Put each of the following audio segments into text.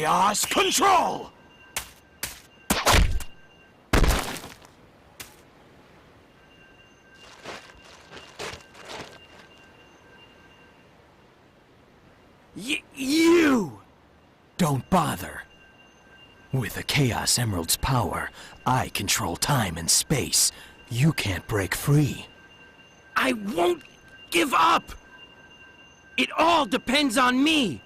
Chaos Control! You! Don't bother. With the Chaos Emerald's power, I control time and space. You can't break free. I won't give up! It all depends on me!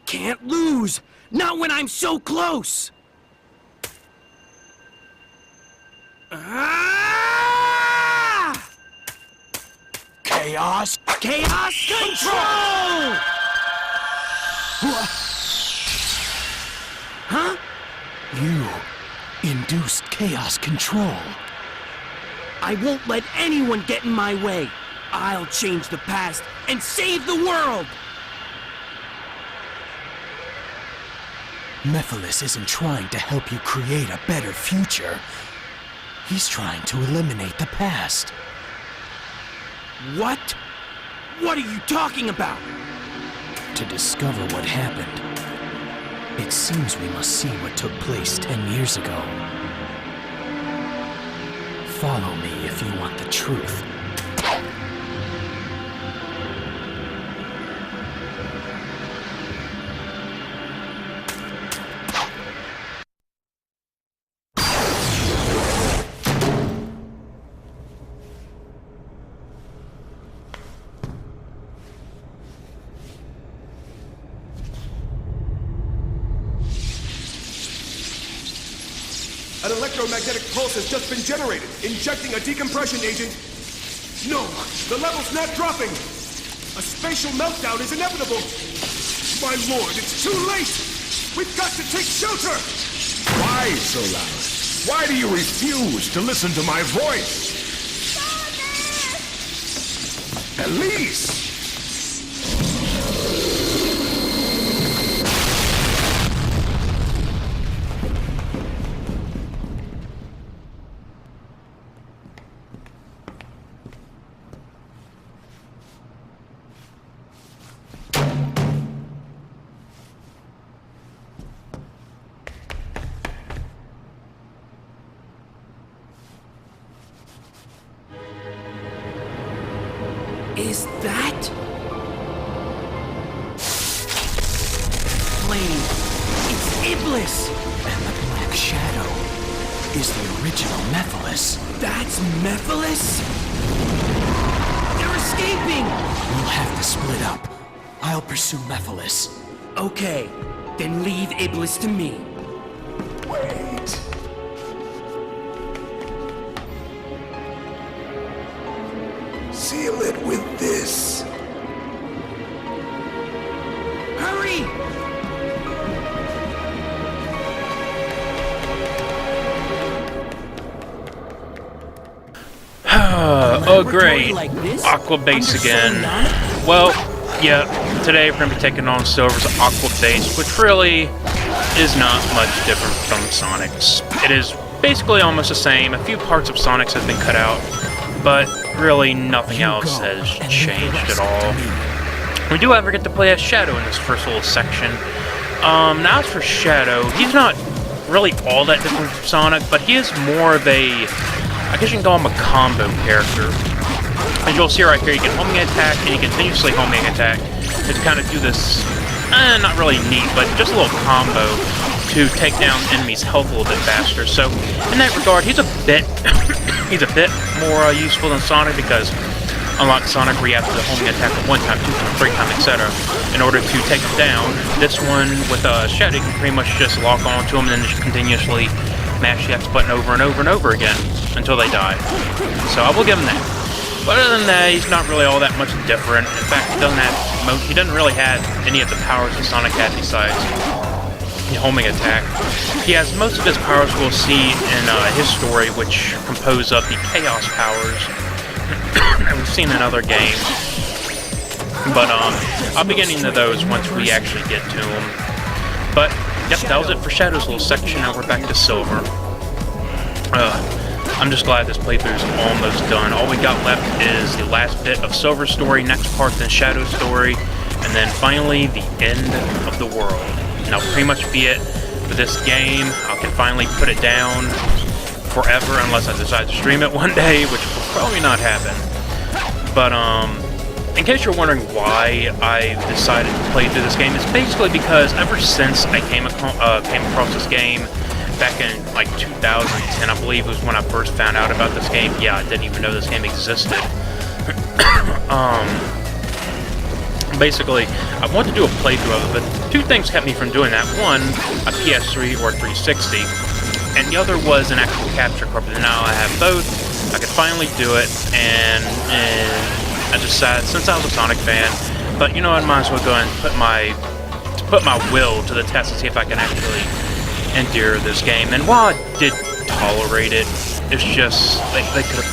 Can't lose! Not when I'm so close! Ah! Chaos Control! Huh? You induced Chaos Control. I won't let anyone get in my way. I'll change the past and save the world! Mephiles isn't trying to help you create a better future. He's trying to eliminate the past. What? What are you talking about? To discover what happened, it seems we must see what took place 10 years ago. Follow me if you want the truth. An electromagnetic pulse has just been generated, injecting a decompression agent. No, the level's not dropping. A spatial meltdown is inevitable. My lord, it's too late. We've got to take shelter. Why so loud? Why do you refuse to listen to my voice? Elise! Is that... flame? It's Iblis! And the Black Shadow is the original Mephiles. That's Mephiles? They're escaping! We'll have to split up. I'll pursue Mephiles. Okay, then leave Iblis to me. Wait. Seal it with this. Hurry! Oh great, Aqua Base again. Well, yeah, today we're going to be taking on Silver's Aqua Base, which really is not much different from Sonic's. It is basically almost the same. A few parts of Sonic's have been cut out, but really nothing else has changed at all. We do ever get to play as Shadow in this first little section. Now as for Shadow, he's not really all that different from Sonic, but he is more of a, I guess you can call him a combo character. As you'll see right here, you can homing attack and you continuously homing attack to kind of do this, not really neat, but just a little combo to take down enemies' health a little bit faster. So in that regard, he's a bit more useful than Sonic, because unlike Sonic where you have to homing attack at 1 time, 2 time, 3 time, etc. in order to take them down, this one with Shadow, you can pretty much just lock onto them and then just continuously mash the X button over and over and over again until they die. So I will give him that. But other than that, he's not really all that much different. In fact, he doesn't really have any of the powers that Sonic had besides the homing attack. He has most of his powers we'll see in his story, which compose of the Chaos powers that we've seen in other games. But I'll be getting to those once we actually get to them. But yep, that was it for Shadow's little section. Now we're back to Silver. I'm just glad this playthrough is almost done. All we got left is the last bit of Silver's story, next part then Shadow's story, and then finally the end of the world. that'll pretty much be it for this game. I can finally put it down forever unless I decide to stream it one day, which will probably not happen. But in case you're wondering why I decided to play through this game, it's basically because ever since I came across this game back in like 2010, I believe was when I first found out about this game. Yeah, I didn't even know this game existed. Basically, I wanted to do a playthrough of it, but two things kept me from doing that. One, a PS3 or 360, and the other was an actual capture card. But now I have both. I could finally do it, and I decided, since I was a Sonic fan, but you know, I might as well go and put my will to the test and see if I can actually endure this game. And while I did tolerate it, it's just they could.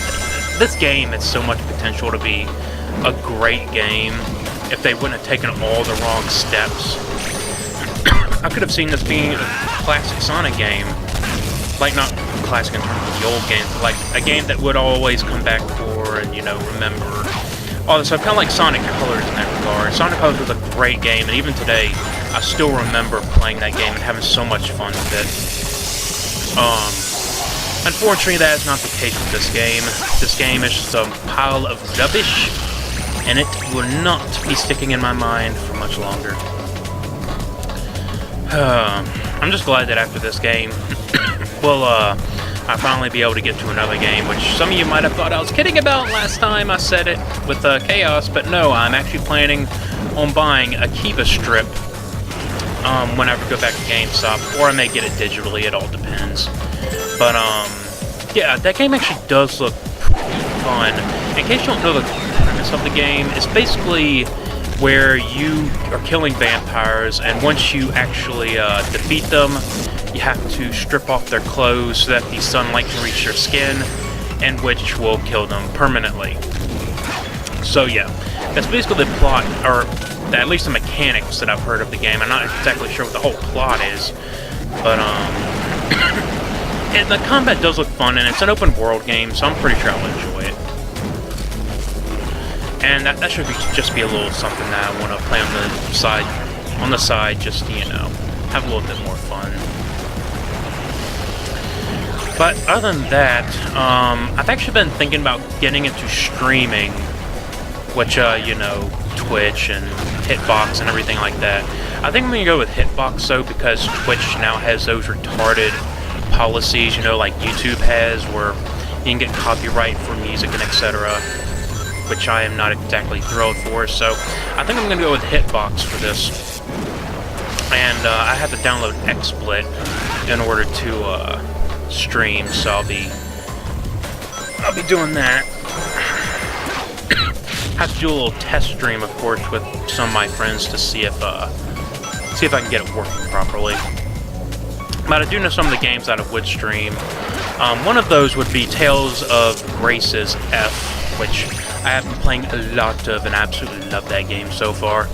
This game has so much potential to be a great game if they wouldn't have taken all the wrong steps. I could have seen this being a classic Sonic game. Like, not classic in terms of the old games, but like a game that would always come back for and, you know, remember. Also, kind of like Sonic Colors in that regard. Sonic Colors was a great game, and even today, I still remember playing that game and having so much fun with it. Unfortunately, that is not the case with this game. This game is just a pile of rubbish, and it will not be sticking in my mind for much longer. I'm just glad that after this game, I'll finally be able to get to another game, which some of you might have thought I was kidding about last time I said it with Chaos, but no, I'm actually planning on buying a Kiva strip whenever I go back to GameStop, or I may get it digitally, it all depends. But, yeah, that game actually does look pretty fun. In case you don't know the premise of the game, it's basically where you are killing vampires, and once you actually defeat them, you have to strip off their clothes so that the sunlight can reach their skin, and which will kill them permanently. So yeah, that's basically the plot, or at least the mechanics that I've heard of the game. I'm not exactly sure what the whole plot is, but and the combat does look fun, and it's an open world game, so I'm pretty sure I'll enjoy it. And that should just be a little something that I want to play on the side, just to, you know, have a little bit more fun. But other than that, I've actually been thinking about getting into streaming, which, you know, Twitch and Hitbox and everything like that. I think I'm going to go with Hitbox, though, because Twitch now has those retarded policies, you know, like YouTube has, where you can get copyright for music and etc., which I am not exactly thrilled for, so I think I'm going to go with Hitbox for this. And I have to download XSplit in order to stream, so I'll be doing that. Have to do a little test stream, of course, with some of my friends to see if I can get it working properly. But I do know some of the games that I would stream. One of those would be Tales of Grace's F, which I have been playing a lot of, and I absolutely love that game so far.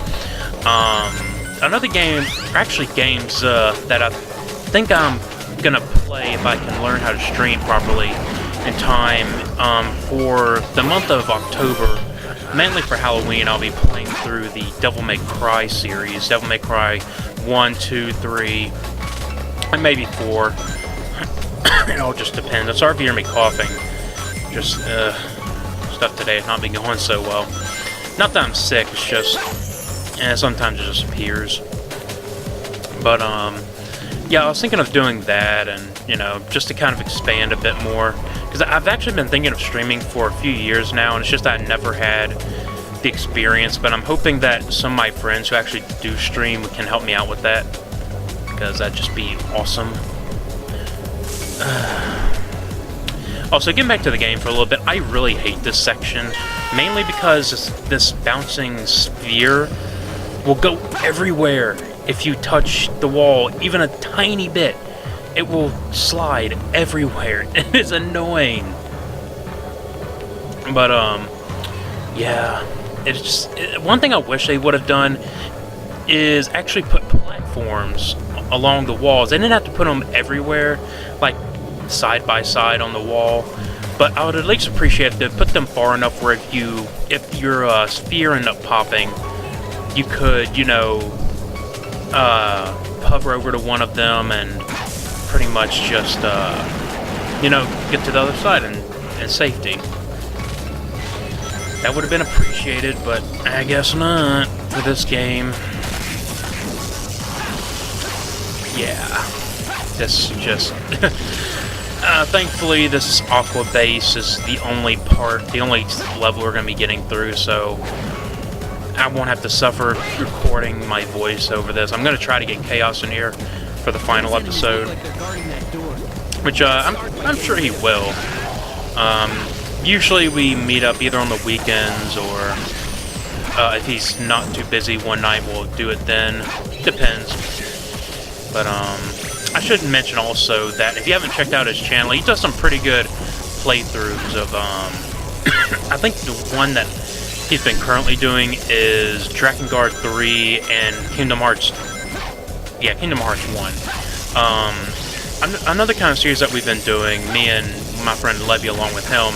Another game, or actually games that I think I'm gonna play if I can learn how to stream properly in time for the month of October. Mainly for Halloween, I'll be playing through the Devil May Cry series. Devil May Cry 1, 2, 3, and maybe 4. It all just depends. I'm sorry if you hear me coughing. Just, stuff today has not been going so well. Not that I'm sick, it's just, sometimes it just appears. But, yeah, I was thinking of doing that, and, you know, just to kind of expand a bit more. Because I've actually been thinking of streaming for a few years now, and it's just that I never had the experience. But I'm hoping that some of my friends who actually do stream can help me out with that, because that'd just be awesome. Also, getting back to the game for a little bit, I really hate this section, mainly because this bouncing sphere will go everywhere if you touch the wall even a tiny bit. It will slide everywhere. It is annoying. But, yeah. It's just... one thing I wish they would have done is actually put platforms along the walls. They didn't have to put them everywhere, like side by side on the wall. But I would at least appreciate if they put them far enough where if your sphere ended up popping, you could, you know, hover over to one of them and pretty much just, you know, get to the other side in safety. That would have been appreciated, but I guess not for this game. Yeah, this just... thankfully, this Aqua Base is the only level we're going to be getting through, so I won't have to suffer recording my voice over this. I'm going to try to get Chaos in here for the final episode, which I'm sure he will. Usually we meet up either on the weekends or if he's not too busy one night, we'll do it then. Depends. But I should mention also that if you haven't checked out his channel, he does some pretty good playthroughs of I think the one that he's been currently doing is Drakengard 3 and Kingdom Hearts. Yeah, Kingdom Hearts 1. Another kind of series that we've been doing, me and my friend Levy along with him,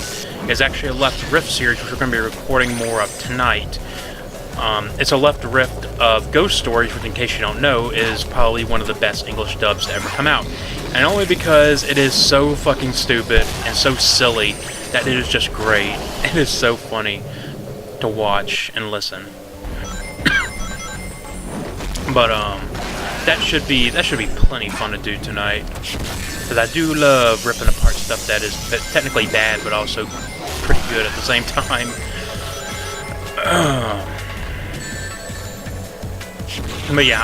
is actually a Left Rift series, which we're going to be recording more of tonight. It's a Left Rift of Ghost Stories, which, in case you don't know, is probably one of the best English dubs to ever come out. And only because it is so fucking stupid and so silly that it is just great. It is so funny to watch and listen. But that should be plenty fun to do tonight. Because I do love ripping apart stuff that is technically bad, but also pretty good at the same time. But yeah,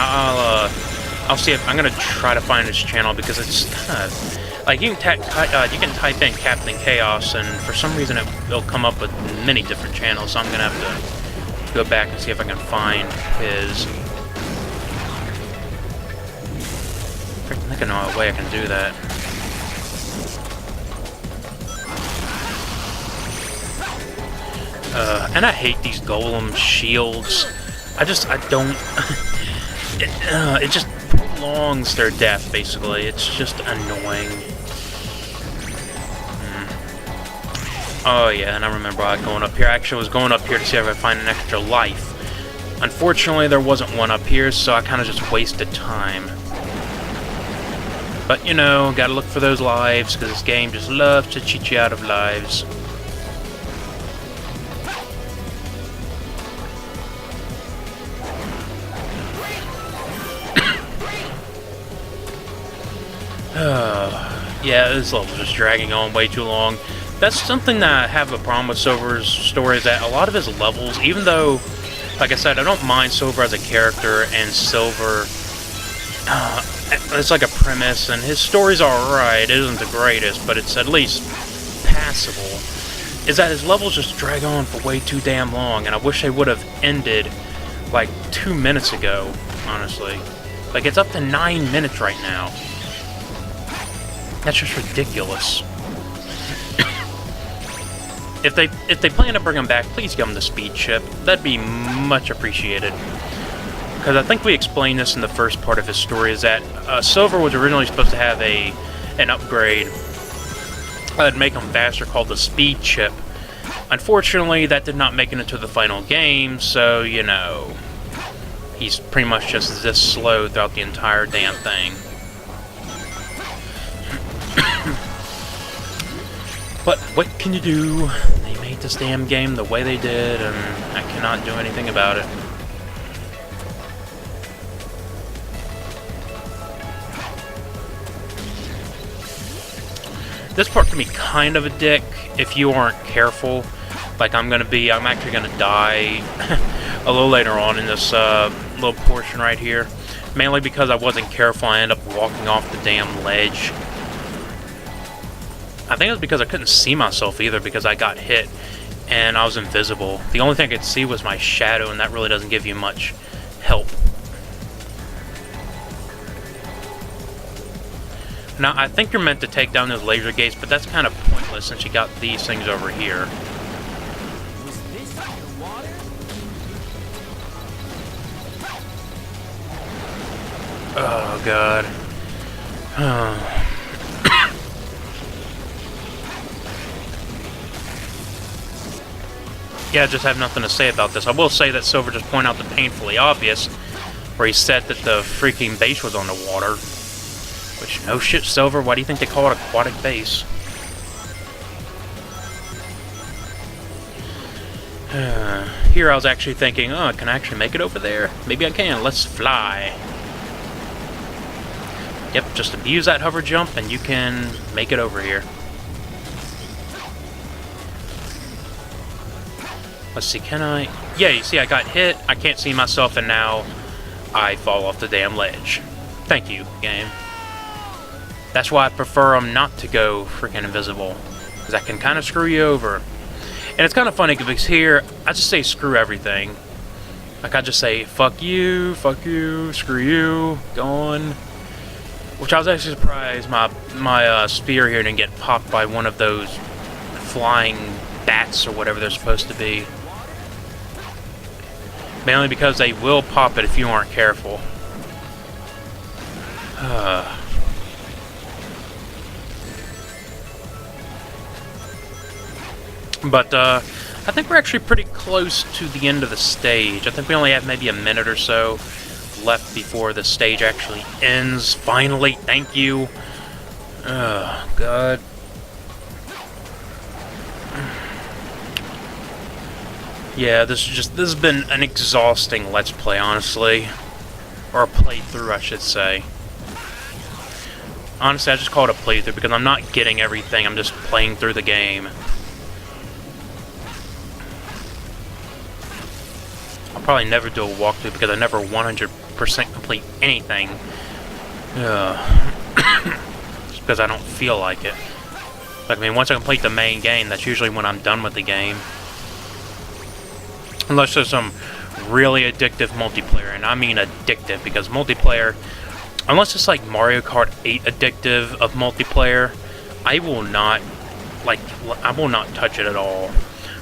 I'll see if I'm gonna try to find his channel because it's kind of like you can type in Captain Chaos and for some reason it'll come up with many different channels. So I'm gonna have to go back and see if I can find his. I think I know a way I can do that. And I hate these golem shields. I don't. It just prolongs their death, basically. It's just annoying. Oh yeah, and I remember going up here. I actually was going up here to see if I could find an extra life. Unfortunately, there wasn't one up here, so I kind of just wasted time. But, you know, gotta look for those lives, because this game just loves to cheat you out of lives. Yeah, this level's just dragging on way too long. That's something that I have a problem with Silver's story, is that a lot of his levels, even though, like I said, I don't mind Silver as a character, and Silver, it's like a premise, and his story's alright, it isn't the greatest, but it's at least passable, is that his levels just drag on for way too damn long, and I wish they would have ended, like, 2 minutes ago, honestly. Like, it's up to 9 minutes right now. That's just ridiculous. If they plan to bring him back, please give him the speed chip. That'd be much appreciated. Because I think we explained this in the first part of his story, is that Silver was originally supposed to have an upgrade that'd make him faster called the speed chip. Unfortunately, that did not make it into the final game, so, you know, he's pretty much just this slow throughout the entire damn thing. But what can you do? They made this damn game the way they did, and I cannot do anything about it. This part can be kind of a dick if you aren't careful. Like I'm actually gonna die a little later on in this little portion right here. Mainly because I wasn't careful, I ended up walking off the damn ledge. I think it was because I couldn't see myself either, because I got hit and I was invisible. The only thing I could see was my shadow, and that really doesn't give you much help. Now, I think you're meant to take down those laser gates, but that's kind of pointless since you got these things over here. Was this your water? Oh, God. Oh. Yeah, I just have nothing to say about this. I will say that Silver just pointed out the painfully obvious. where he said that the freaking base was on the water. Which, no shit, Silver, why do you think they call it aquatic base? Here I was actually thinking, oh, can I actually make it over there? Maybe I can. Let's fly. Yep, just abuse that hover jump and you can make it over here. Let's see, can I? Yeah, you see I got hit, I can't see myself, and now I fall off the damn ledge. Thank you, game. That's why I prefer them not to go freaking invisible, because that can kind of screw you over. And it's kind of funny because here, I just say screw everything. Like I just say, fuck you, screw you, gone. Which I was actually surprised my spear here didn't get popped by one of those flying bats or whatever they're supposed to be. Mainly because they will pop it if you aren't careful. But, I think we're actually pretty close to the end of the stage. I think we only have maybe a minute or so left before the stage actually ends. Finally, thank you. Oh, God. Yeah, this has been an exhausting Let's Play, honestly. Or a playthrough, I should say. Honestly, I just call it a playthrough because I'm not getting everything, I'm just playing through the game. I'll probably never do a walkthrough because I never 100% complete anything. Just because I don't feel like it. Like, I mean, once I complete the main game, that's usually when I'm done with the game. Unless there's some really addictive multiplayer, and I mean addictive, because multiplayer, unless it's like Mario Kart 8 addictive of multiplayer, I will not touch it at all.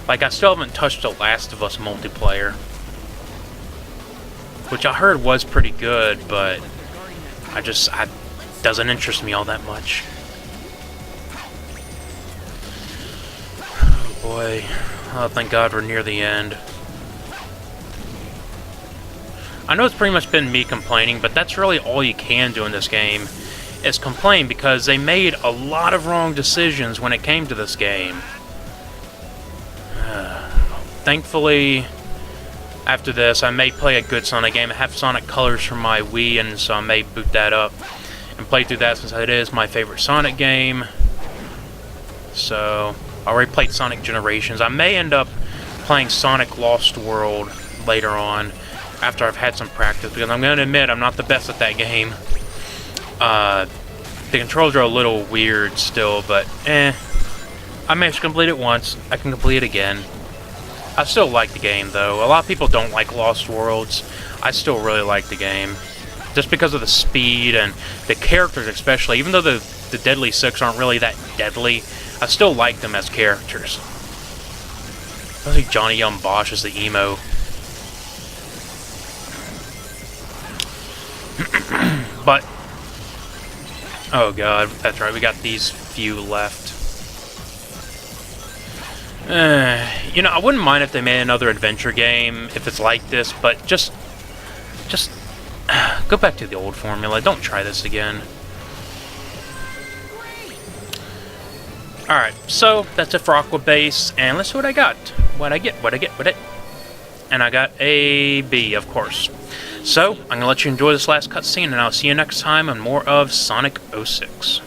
Like, I still haven't touched The Last of Us multiplayer, which I heard was pretty good, but it doesn't interest me all that much. Oh boy. Oh, thank God we're near the end. I know it's pretty much been me complaining, but that's really all you can do in this game, is complain, because they made a lot of wrong decisions when it came to this game. Thankfully, after this, I may play a good Sonic game. I have Sonic Colors from my Wii, and so I may boot that up and play through that, since it is my favorite Sonic game. So, I already played Sonic Generations. I may end up playing Sonic Lost World later on, after I've had some practice, because I'm going to admit I'm not the best at that game. The controls are a little weird still, but I managed to complete it once. I can complete it again. I still like the game, though. A lot of people don't like Lost Worlds. I still really like the game. Just because of the speed and the characters especially. Even though the Deadly Six aren't really that deadly, I still like them as characters. Especially Johnny Young Bosch as the emo. But, oh God, that's right, we got these few left. You know, I wouldn't mind if they made another adventure game, if it's like this, but just go back to the old formula. Don't try this again. Alright, so that's it for Aqua Base, and let's see what I got. What I get. And I got a B, of course. So, I'm going to let you enjoy this last cutscene, and I'll see you next time on more of Sonic 06.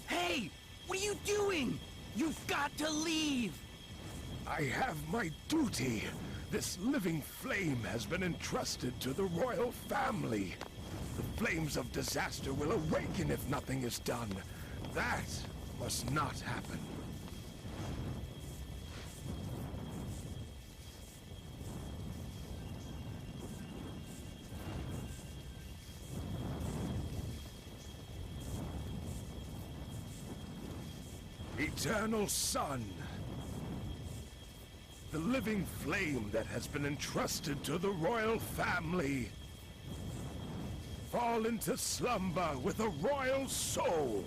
Hey! What are you doing? You've got to leave! I have my duty. This living flame has been entrusted to the royal family. The flames of disaster will awaken if nothing is done. That must not happen. Eternal Sun. The living flame that has been entrusted to the royal family. Fall into slumber with a royal soul.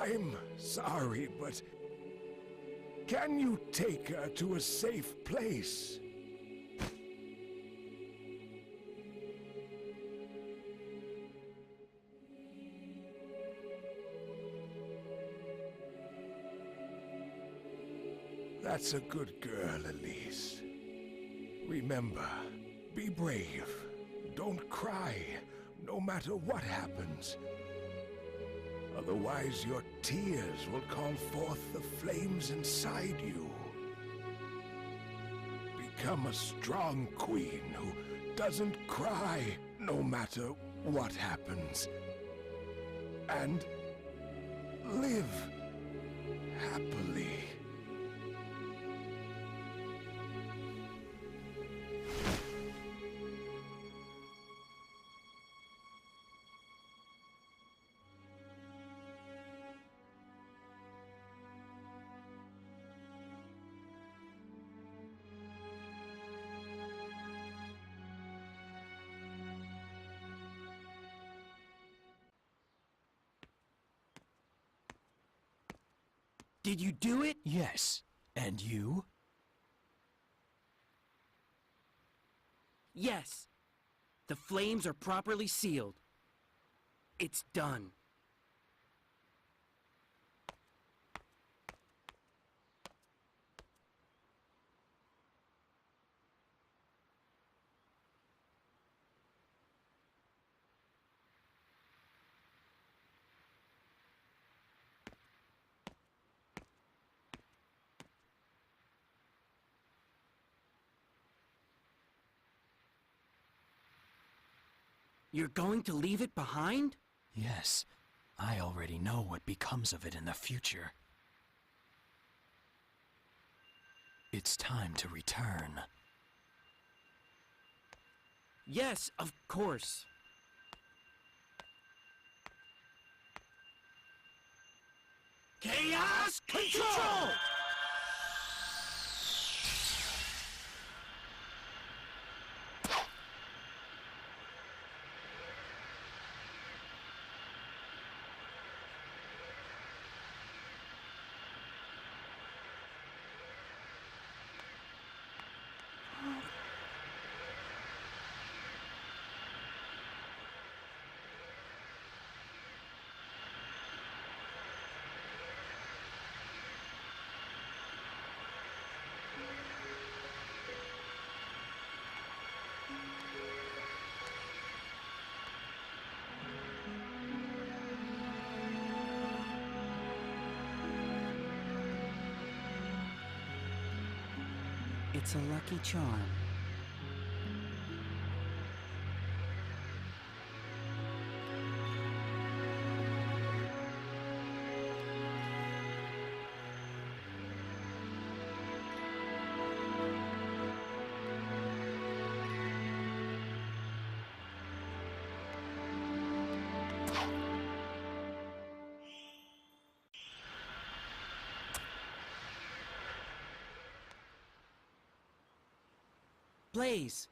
I'm sorry, but can you take her to a safe place? That's a good girl, Elise. Remember, be brave. Don't cry, no matter what happens. Otherwise, your tears will call forth the flames inside you. Become a strong queen who doesn't cry, no matter what happens. And live happily. Did you do it? Yes. And you? Yes. The flames are properly sealed. It's done. You're going to leave it behind? Yes. I already know what becomes of it in the future. It's time to return. Yes, of course. Chaos Control! It's a lucky charm. Blaze!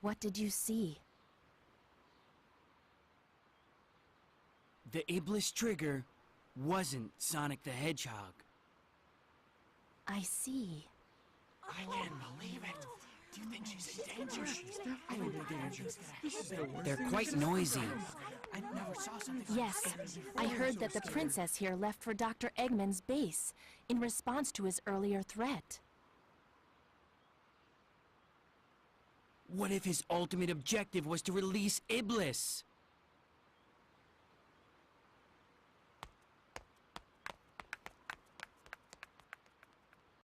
What did you see? The Iblis trigger wasn't Sonic the Hedgehog. I see. I can't believe it. Do you think she's in danger? They're quite noisy. I never saw something. Yes, I heard that the princess here left for Dr. Eggman's base in response to his earlier threat. What if his ultimate objective was to release Iblis?